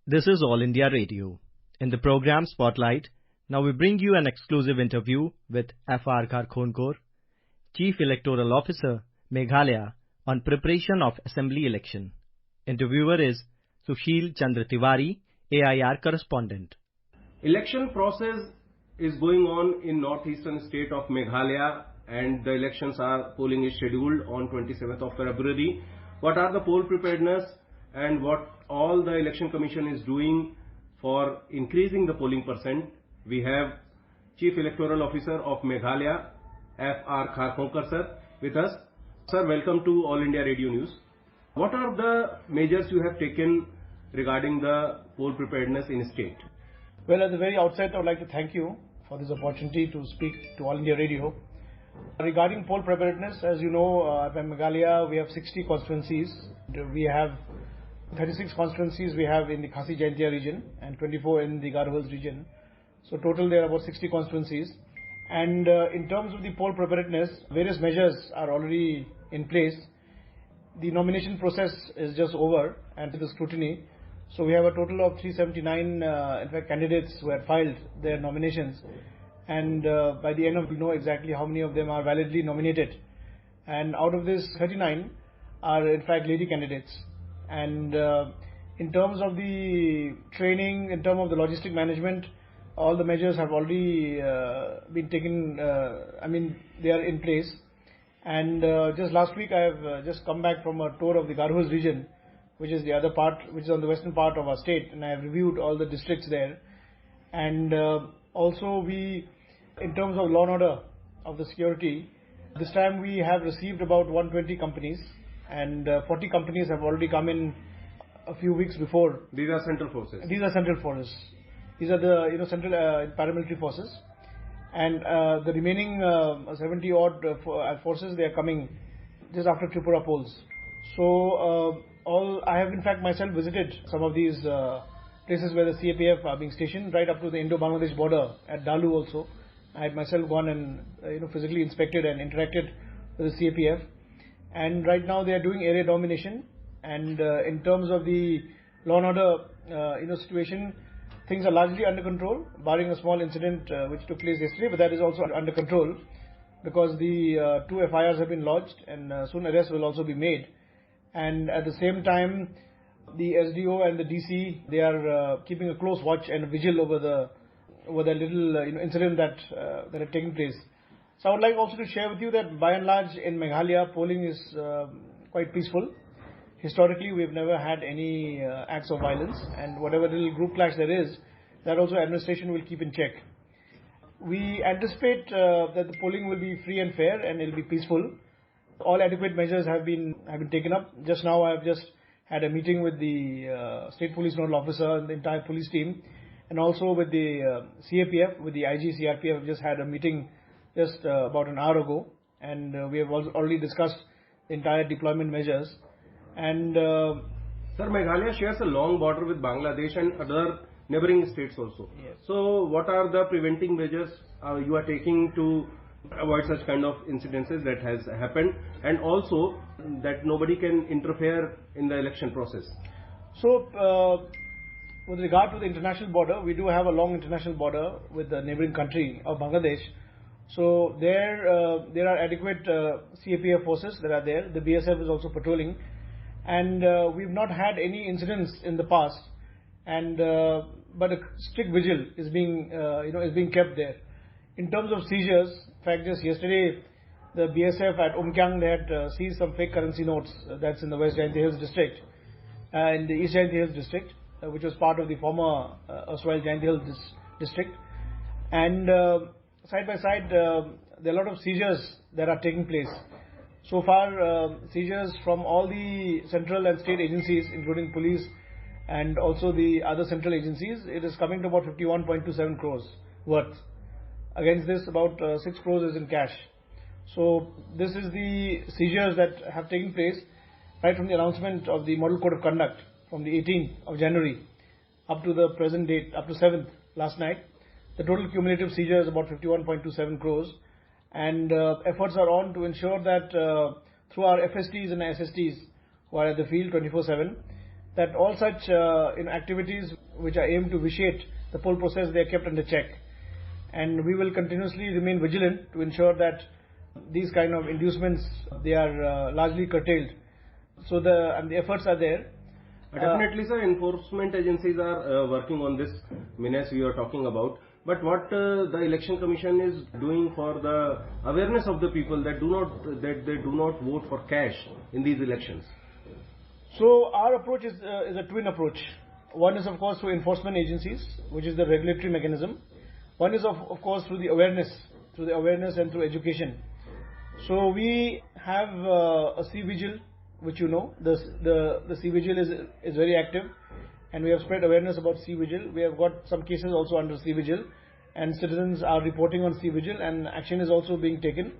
This is All India Radio. In the program Spotlight, now we bring you an exclusive interview with Fr. Gharkongor, Chief Electoral Officer, Meghalaya, on preparation of Assembly election. Interviewer is Sushil Chandra Tiwari, AIR correspondent. Election process is going on in northeastern state of Meghalaya, and the polling is scheduled on 27th of February. What are the poll preparedness and what all the election commission is doing for increasing the polling percent? We have Chief Electoral Officer of Meghalaya, Fr. Gharkongor sir, with us. Sir, welcome to All India Radio News. What are the measures you have taken regarding the poll preparedness in state? Well, at the very outset, I would like to thank you for this opportunity to speak to All India Radio. Regarding poll preparedness, as you know, at Meghalaya, we have 60 constituencies. We have 36 constituencies we have in the Khasi Jaintia region and 24 in the Garo Hills region. So total there are about 60 constituencies. And in terms of the poll preparedness, various measures are already in place. The nomination process is just over and to the scrutiny. So we have a total of 379 candidates who had filed their nominations. And by the end of we know exactly how many of them are validly nominated. And out of this, 39 are in fact lady candidates. And in terms of the training, in terms of the logistic management, all the measures have already been taken, they are in place. And just last week I have just come back from a tour of the Garo Hills region, which is the other part, which is on the western part of our state, and I have reviewed all the districts there. And also in terms of law and order of the security, this time we have received about 120 companies, and 40 companies have already come in a few weeks before. These are central forces? These are central forces. These are the central paramilitary forces. And the remaining 70 odd forces, they are coming just after Tripura polls. So I have in fact myself visited some of these places where the CAPF are being stationed, right up to the Indo-Bangladesh border at Dalu also. I had myself gone and physically inspected and interacted with the CAPF. And right now they are doing area domination. And in terms of the law and order situation, things are largely under control, barring a small incident which took place yesterday, but that is also under control because the 2 FIRs have been lodged and soon arrests will also be made. And at the same time, the SDO and the DC, they are keeping a close watch and vigil over the little incident that had taken place. So I would like also to share with you that by and large in Meghalaya, polling is quite peaceful. Historically, we have never had any acts of violence, and whatever little group clash there is, that also administration will keep in check. We anticipate that the polling will be free and fair and it will be peaceful. All adequate measures have been taken up. Just now I have just had a meeting with the State Police Nodal Officer and the entire police team, and also with the CAPF, with the IG CRPF. I've just had a meeting just about an hour ago, and we have already discussed the entire deployment measures. And Sir, Meghalaya shares a long border with Bangladesh and other neighboring states also. Yes. So what are the preventing measures you are taking to avoid such kind of incidences that has happened, and also that nobody can interfere in the election process? So with regard to the international border, we do have a long international border with the neighboring country of Bangladesh. So there are adequate CAPF forces that are there. The BSF is also patrolling, and we've not had any incidents in the past. And but a strict vigil is being kept there. In terms of seizures, in fact, just yesterday, the BSF at Umkyang, they had seized some fake currency notes. That's in the West Jaintia Hills district, in the East Jaintia Hills district, which was part of the former erstwhile Jaintia Hills district. And side by side, there are a lot of seizures that are taking place. So far, seizures from all the central and state agencies, including police and also the other central agencies, it is coming to about 51.27 crores worth. Against this, about 6 crores is in cash. So this is the seizures that have taken place right from the announcement of the Model Code of Conduct from the 18th of January up to the present date, up to 7th last night. The total cumulative seizure is about 51.27 crores. And efforts are on to ensure that through our FSTs and SSTs who are at the field 24/7, that all such activities which are aimed to vitiate the poll process, they are kept under check. And we will continuously remain vigilant to ensure that these kind of inducements, they are largely curtailed. So the efforts are there. Definitely, sir, enforcement agencies are working on this menace we are talking about. But what the Election Commission is doing for the awareness of the people that they do not vote for cash in these elections? So our approach is a twin approach. One is of course through enforcement agencies, which is the regulatory mechanism. One is of course through the awareness and through education. So we have a sea vigil, which you know, the sea vigil is very active, and we have spread awareness about sea vigil. We have got some cases also under sea vigil, and citizens are reporting on sea vigil, and action is also being taken.